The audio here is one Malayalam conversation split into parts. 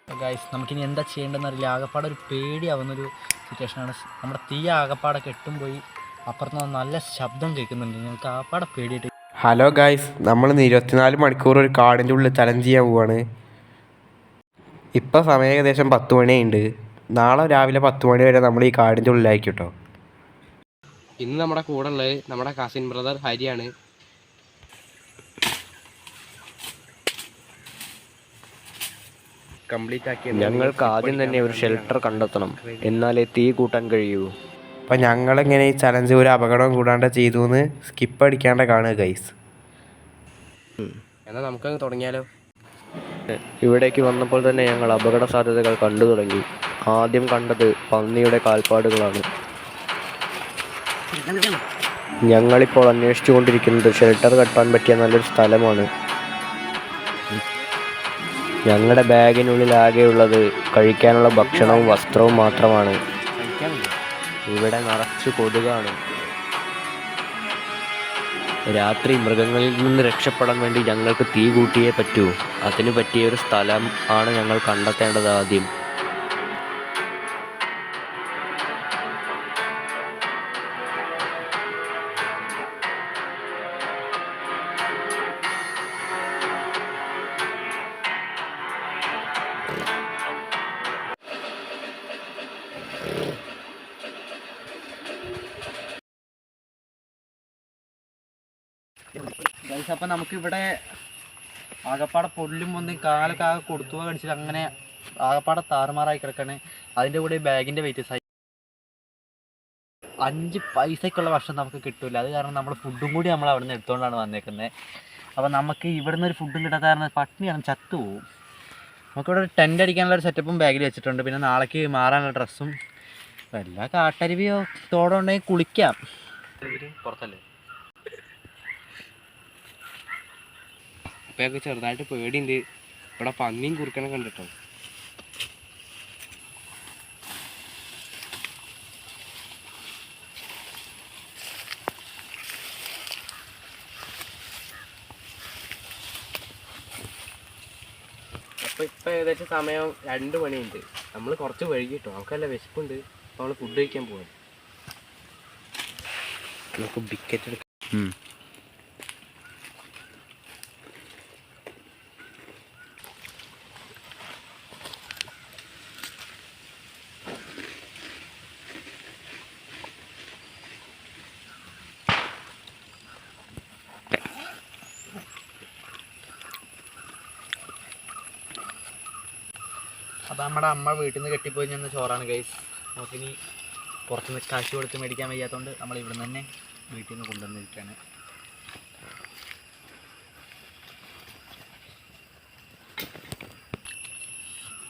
ഗൈസ് നമുക്കിനി എന്താ ചെയ്യേണ്ടതെന്നറിയില്ല. ആകപ്പാടെ ഒരു പേടിയാവുന്നൊരു സിറ്റുവേഷനാണ്. നമ്മുടെ തീ ആകപ്പാടെ കെട്ടും പോയി. അപ്പുറത്ത് നല്ല ശബ്ദം കേൾക്കുന്നുണ്ട്. ഞങ്ങൾക്ക് ആകപ്പാടെ പേടിയായിട്ട്. ഹലോ ഗായ്സ്, നമ്മൾ 24 മണിക്കൂർ ഒരു കാടിൻ്റെ ഉള്ളിൽ ചലഞ്ച് ചെയ്യാൻ പോവാണ്. ഇപ്പം സമയം ഏകദേശം 10 മണിയുണ്ട്. നാളെ രാവിലെ 10 മണി വരെ നമ്മൾ ഈ കാടിൻ്റെ ഉള്ളിലായിരിക്കും കേട്ടോ. ഇന്ന് നമ്മുടെ കൂടെ ഉള്ളത് നമ്മുടെ കസിൻ ബ്രദർ ഹരിയാണ്. ഞങ്ങൾക്ക് ആദ്യം തന്നെ ഒരു ഷെൽട്ടർ കണ്ടെത്തണം, എന്നാലേ തീ കൂട്ടാൻ കഴിയൂ. അപ്പം ഞങ്ങളെങ്ങനെ ഈ ചലഞ്ച് ഒരു അപകടം കൂടാണ്ട് ചെയ്തു എന്ന് സ്കിപ്പ് അടിക്കാണ്ട് കാണുക ഗൈസ്. എന്നാൽ നമുക്കങ്ങ് തുടങ്ങിയാലോ. ഇവിടേക്ക് വന്നപ്പോൾ തന്നെ ഞങ്ങൾ അപകട സാധ്യതകൾ കണ്ടു തുടങ്ങി. ആദ്യം കണ്ടത് പന്നിയുടെ കാൽപ്പാടുകളാണ്. ഞങ്ങളിപ്പോൾ അന്വേഷിച്ചു കൊണ്ടിരിക്കുന്നത് ഷെൽട്ടർ കെട്ടാൻ പറ്റിയ നല്ലൊരു സ്ഥലമാണ്. ഞങ്ങളുടെ ബാഗിനുള്ളിൽ ആകെയുള്ളത് കഴിക്കാനുള്ള ഭക്ഷണവും വസ്ത്രവും മാത്രമാണ്. ഇവിടെ നിറച്ചു കൊതുകാണ്. രാത്രി മൃഗങ്ങളിൽ നിന്ന് രക്ഷപ്പെടാൻ വേണ്ടി ഞങ്ങൾക്ക് തീ കൂട്ടിയേ പറ്റൂ. അതിന് പറ്റിയ ഒരു സ്ഥലം ആണ് ഞങ്ങൾ കണ്ടെത്തേണ്ടത് ആദ്യം. ഗൈസ് അപ്പം നമുക്കിവിടെ ആകപ്പാടെ പൊല്ലും ഒന്നും കാലൊക്കെ ആകെ കൊടുത്തു കടിച്ചിട്ട് അങ്ങനെ ആകപ്പാടെ താറുമാറായി കിടക്കാണ്. അതിൻ്റെ കൂടെ ബാഗിൻ്റെ വെയിറ്റ് 5 പൈസക്കുള്ള ഭക്ഷണം നമുക്ക് കിട്ടില്ല. അത് കാരണം നമ്മൾ ഫുഡും കൂടി നമ്മൾ അവിടെ നിന്ന് എടുത്തുകൊണ്ടാണ് വന്നേക്കുന്നത്. അപ്പോൾ നമുക്ക് ഇവിടെ നിന്ന് ഒരു ഫുഡും കിട്ടാത്ത കാരണം പട്ടിണിയാണ്, ചത്തുപോകും. നമുക്കിവിടെ ഒരു ടെൻ്റ് അടിക്കാനുള്ള ഒരു സെറ്റപ്പും ബാഗിൽ വെച്ചിട്ടുണ്ട്. പിന്നെ നാളേക്ക് മാറാനുള്ള ഡ്രസ്സും എല്ലാ കാട്ടരുവിയോ തോടോ ഉണ്ടെങ്കിൽ കുളിക്കാം. പുറത്തല്ലേ ഇപ്പൊക്കെ ചെറുതായിട്ട് പേടിയുണ്ട്. ഇവിടെ പന്നിയും കുറുക്കനെ കണ്ടിട്ടോ. അപ്പോൾ ഇപ്പം ഏകദേശം സമയം 2 മണിയുണ്ട്. നമ്മൾ കുറച്ച് വൈകിട്ടോ, നമുക്കല്ല വിശപ്പുണ്ട്. അപ്പോൾ നമ്മൾ ഫുഡ് കഴിക്കാൻ പോകാം. നമുക്ക് ടിക്കറ്റ് എടുക്കാം. അപ്പോൾ നമ്മുടെ അമ്മ വീട്ടിൽ നിന്ന് കെട്ടിപ്പോയി ചെന്ന ചോറാണ് ഗൈസ്. നമുക്കിനി പുറത്തുനിന്ന് കാശ് കൊടുത്ത് മേടിക്കാൻ വയ്യാത്തതുകൊണ്ട് നമ്മൾ ഇവിടെ നിന്ന് തന്നെ വീട്ടിൽ നിന്ന് കൊണ്ടുവന്നിരിക്കുകയാണ്.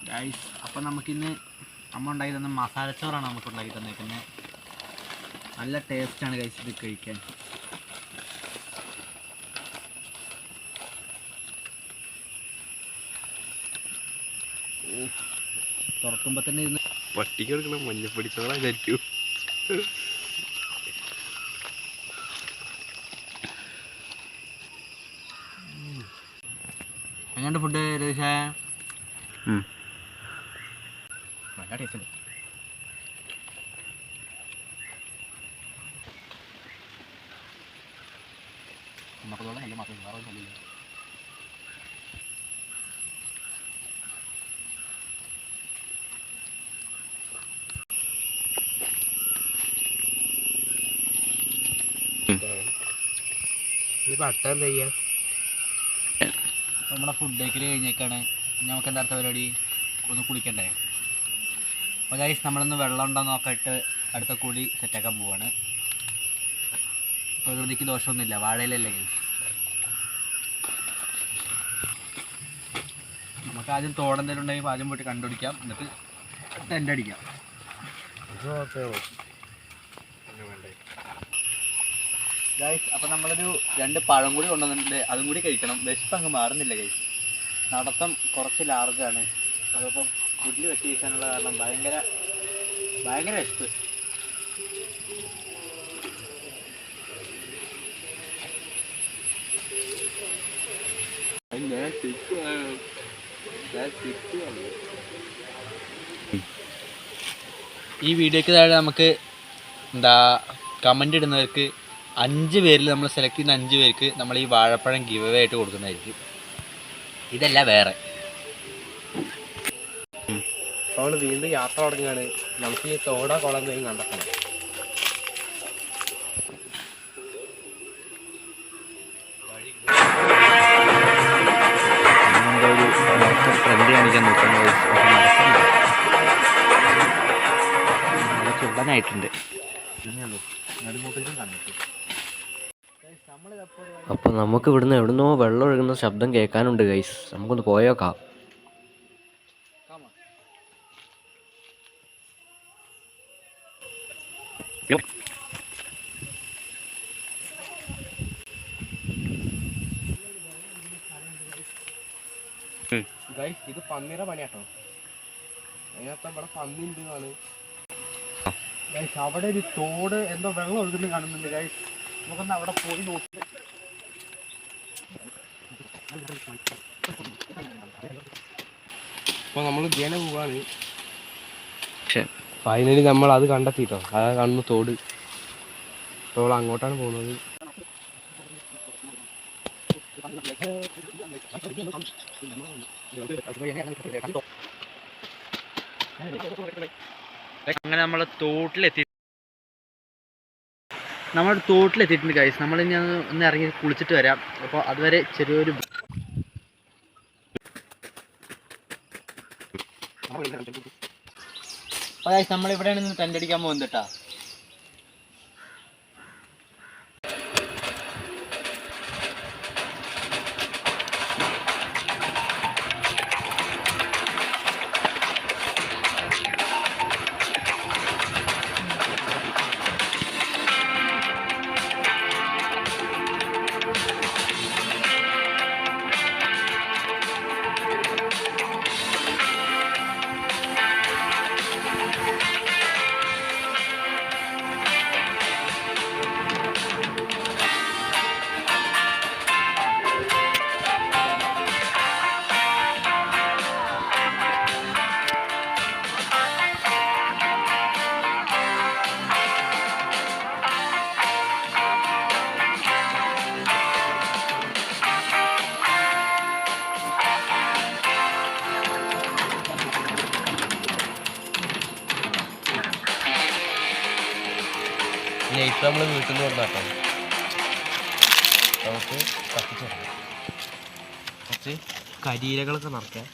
ഗൈസ് അപ്പം നമുക്കിന്ന് അമ്മ ഉണ്ടാക്കി തന്ന മസാലച്ചോറാണ് നമുക്ക് ഉണ്ടാക്കി തന്നേക്കുന്നത്. നല്ല ടേസ്റ്റാണ് ഗൈസ് ഇത് കഴിക്കാൻ. തുറക്കുമ്പോൾ തന്നെ ഇരുന്ന് പട്ടിക്ക് കൊടുക്കണം. മഞ്ഞപ്പൊടി ചോറാ ചറ്റു. എങ്ങനെയുണ്ട് ഫുഡ് രതീഷേ? നല്ല ടേസ്റ്റ് ഉണ്ട്. മക്കളോടെ നല്ല മാത്രം വേറെ നല്ല ഇപ്പം അടുത്ത എന്താ ചെയ്യുക? നമ്മുടെ ഫുഡ് കഴിക്കൽ കഴിഞ്ഞേക്കാണ്. നമുക്ക് എന്താ അടുത്ത പരിപാടി? ഒന്ന് കുളിക്കണ്ടേ? അപ്പോൾ ഗൈസ് നമ്മളിന്ന് വെള്ളം ഉണ്ടോ നോക്കിയിട്ട് അടുത്ത കുളി സെറ്റാക്കാൻ പോവാണ്. പ്രകൃതിക്ക് ദോഷമൊന്നുമില്ല, വാഴയിലല്ലേ ഗൈസ്. നമുക്ക് ആദ്യം തോടെന്തെങ്കിലും ഉണ്ടെങ്കിൽ ആദ്യം പോയിട്ട് കണ്ടുപിടിക്കാം, എന്നിട്ട് ടെൻ്റ് അടിക്കാം. ഗൈസ് അപ്പോൾ നമ്മളൊരു 2 പഴം കൂടി കൊണ്ടുവന്നിട്ടുണ്ട്. അതും കൂടി കഴിക്കണം. വിശപ്പ് അങ്ങ് മാറുന്നില്ല ഗൈസ്. നടത്തം കുറച്ച് ലാർജാണ്. അതിപ്പം പുല്ല് വെട്ടി വീശാനുള്ള കാരണം ഭയങ്കര വിശപ്പ്. ഈ വീഡിയോക്ക് താഴെ നമുക്ക് എന്താ കമൻ്റ് ഇടുന്നവർക്ക് 5 പേരിൽ നമ്മൾ സെലക്ട് ചെയ്യുന്ന 5 പേർക്ക് നമ്മൾ ഈ വാഴപ്പഴം ഗിവ് അവേ ആയിട്ട് കൊടുക്കുന്നതായിരിക്കും. ഇതല്ല വേറെ. നമ്മൾ വീണ്ടും യാത്ര തുടങ്ങുകയാണ്. നമുക്ക് ഈ തോട കുളം എന്തെങ്കിലും കണ്ടെത്തണം. ഫ്രണ്ട് കാണിക്കാൻ നോക്കുന്നത് ചുള്ളനായിട്ടുണ്ട്. അപ്പോൾ നമുക്ക് ഇവിടുന്ന് എവിടുന്നോ വെള്ളം ഒഴുകുന്ന ശബ്ദം കേൾക്കാനുണ്ട് ഗൈസ്. നമുക്കൊന്ന് പോയേക്കാം. ഗൈസ് ഇത് പന്നിയുടെ പണിയാട്ടോ. അതിനകത്ത് ഇവിടെ പന്നി ഉണ്ട് എന്നാണ് ഗൈസ്. അവിടെ ഒരു തോട് എന്തോ വെള്ളം ഒഴുകുന്നു കാണുന്നുണ്ട് ഗൈസ്. നമുക്കൊന്ന് അവിടെ പോയി നോക്കി. അപ്പോൾ നമ്മൾ ഇങ്ങനെ പോവാണ്. ഫൈനലി നമ്മൾ അത് കണ്ടെത്തിട്ടോ. അത് കാണുന്നു തോട്. അപ്പോൾ അങ്ങോട്ടാണ് പോകുന്നത്. അങ്ങനെ നമ്മൾ തോട്ടിലെത്തിയിട്ടുണ്ട് ഗൈസ്. നമ്മളിനി ഒന്ന് ഇറങ്ങി കുളിച്ചിട്ട് വരാം. അപ്പോൾ അതുവരെ ചെറിയൊരു നമ്മളിവിടെയാണ് ഇന്ന് ടെൻ്റ് അടിക്കാൻ പോകുന്നത് കേട്ടോ. നെയ്റ്റ് നമ്മൾ വീട്ടിൽ നിന്ന് കൊണ്ടാട്ടോ. നമുക്ക് കത്തിച്ച് കുറച്ച് കരിയിലകളൊക്കെ നിറയ്ക്കാം.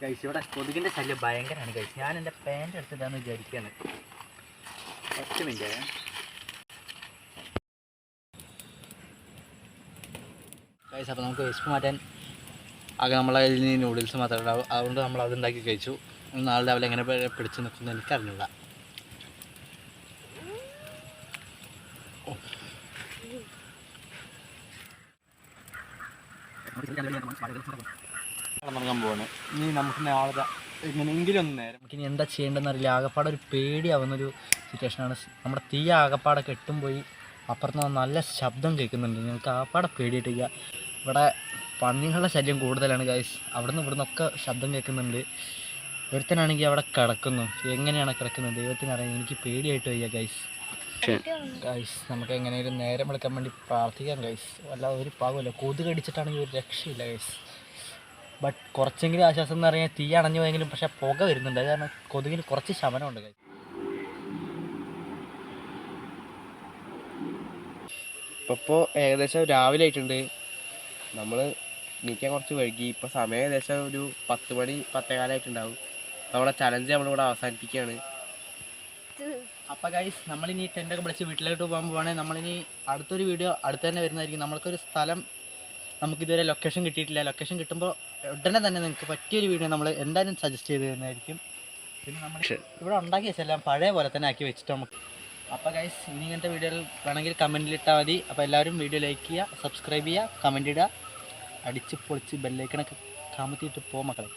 ഗൈസ് ഇവിടെ കൊതുകിൻ്റെ ശല്യം ഭയങ്കരമാണ് ഗൈസ്. ഞാൻ എൻ്റെ പാൻറ് എടുത്തിട്ടാന്ന് വിചാരിക്കുകയാണ്. 10 മിനിറ്റ് ഗൈസ്. അപ്പോൾ നമുക്ക് വിശപ്പ് മാറ്റാൻ ആകെ നമ്മളെ കയ്യിൽ നിന്ന് നൂഡിൽസ് മാത്രമേ ഉണ്ടാവും. അതുകൊണ്ട് നമ്മൾ അതുണ്ടാക്കി കഴിച്ചു. നാളെ രാവിലെ എങ്ങനെ പിടിച്ച് നിൽക്കുന്നത് എനിക്കറിഞ്ഞില്ല. തുടങ്ങാൻ പോവാണ്. ഇനി നമുക്ക് നാളെ എങ്ങനെയെങ്കിലും ഒന്ന് നേരം നമുക്കിനി എന്താ ചെയ്യേണ്ടതെന്ന് അറിയില്ല. ആകപ്പാടെ ഒരു പേടിയാവുന്നൊരു സിറ്റുവേഷനാണ്. നമ്മുടെ തീ ആകപ്പാടെ കെട്ടും പോയി. അപ്പുറത്ത് നല്ല ശബ്ദം കേൾക്കുന്നുണ്ട്. ഞങ്ങൾക്ക് ആകപ്പാടെ പേടിയിട്ടില്ല. ഇവിടെ പന്നികളുടെ ശല്യം കൂടുതലാണ് ഗൈസ്. അവിടുന്ന് ഇവിടുന്നൊക്കെ ശബ്ദം കേൾക്കുന്നുണ്ട്. ഒരുത്തനാണെങ്കിൽ അവിടെ കിടക്കുന്നു. എങ്ങനെയാണ് കിടക്കുന്നത് ദൈവത്തിനറിയാം. എനിക്ക് പേടിയായിട്ട് വയ്യ ഗൈസ്. നമുക്ക് എങ്ങനെയും നേരം വിളിക്കാൻ വേണ്ടി പ്രാർത്ഥിക്കാം ഗൈസ്. അല്ലാതെ ഒരു പാകമില്ല. കൊതുക് കടിച്ചിട്ടാണെങ്കിൽ ഒരു രക്ഷയില്ല ഗൈസ്. ബട്ട് കുറച്ചെങ്കിലും ആശ്വാസം എന്ന് പറയാൻ തീ അണഞ്ഞു പോയെങ്കിലും പക്ഷേ പുക വരുന്നുണ്ട്. അത് കാരണം കൊതുകിന് കുറച്ച് ശമനമുണ്ട് ഗൈസ്. ഇപ്പോൾ ഏകദേശം രാവിലെ ആയിട്ടുണ്ട്. നമ്മൾ നീക്കാൻ കുറച്ച് വൈകി. ഇപ്പോൾ സമയം ഏകദേശം ഒരു 10 മണി 10:15 നമ്മുടെ ചലഞ്ച് നമ്മളിവിടെ അവസാനിപ്പിക്കുകയാണ്. അപ്പോൾ ഗൈസ് നമ്മളിനി ടെൻ്റൊക്കെ വിളിച്ച് വീട്ടിലോട്ട് പോകാൻ പോവുകയാണെങ്കിൽ നമ്മളിനി അടുത്തൊരു വീഡിയോ അടുത്ത് തന്നെ വരുന്നതായിരിക്കും. നമ്മൾക്കൊരു സ്ഥലം നമുക്കിതുവരെ ലൊക്കേഷൻ കിട്ടിയിട്ടില്ല. ലൊക്കേഷൻ കിട്ടുമ്പോൾ ഉടനെ തന്നെ നിങ്ങൾക്ക് പറ്റിയൊരു വീഡിയോ നമ്മൾ എന്തായാലും സജസ്റ്റ് ചെയ്ത് തരുന്നതായിരിക്കും. പിന്നെ നമ്മൾ ഇവിടെ ഉണ്ടാക്കി വെച്ചെല്ലാം പഴയ പോലെ തന്നെ ആക്കി വെച്ചിട്ട് നമുക്ക്. അപ്പോൾ ഗൈസ് ഇനി ഇങ്ങനത്തെ വീഡിയോകൾ വേണമെങ്കിൽ കമൻറ്റിലിട്ടാൽ മതി. അപ്പോൾ എല്ലാവരും വീഡിയോ ലൈക്ക് ചെയ്യുക, സബ്സ്ക്രൈബ് ചെയ്യുക, കമൻറ്റ് ഇടുക, അടിച്ച് പൊളിച്ച് ബെല്ലൈക്കണൊക്കെ കമത്തിയിട്ട് പോ മക്കളെ.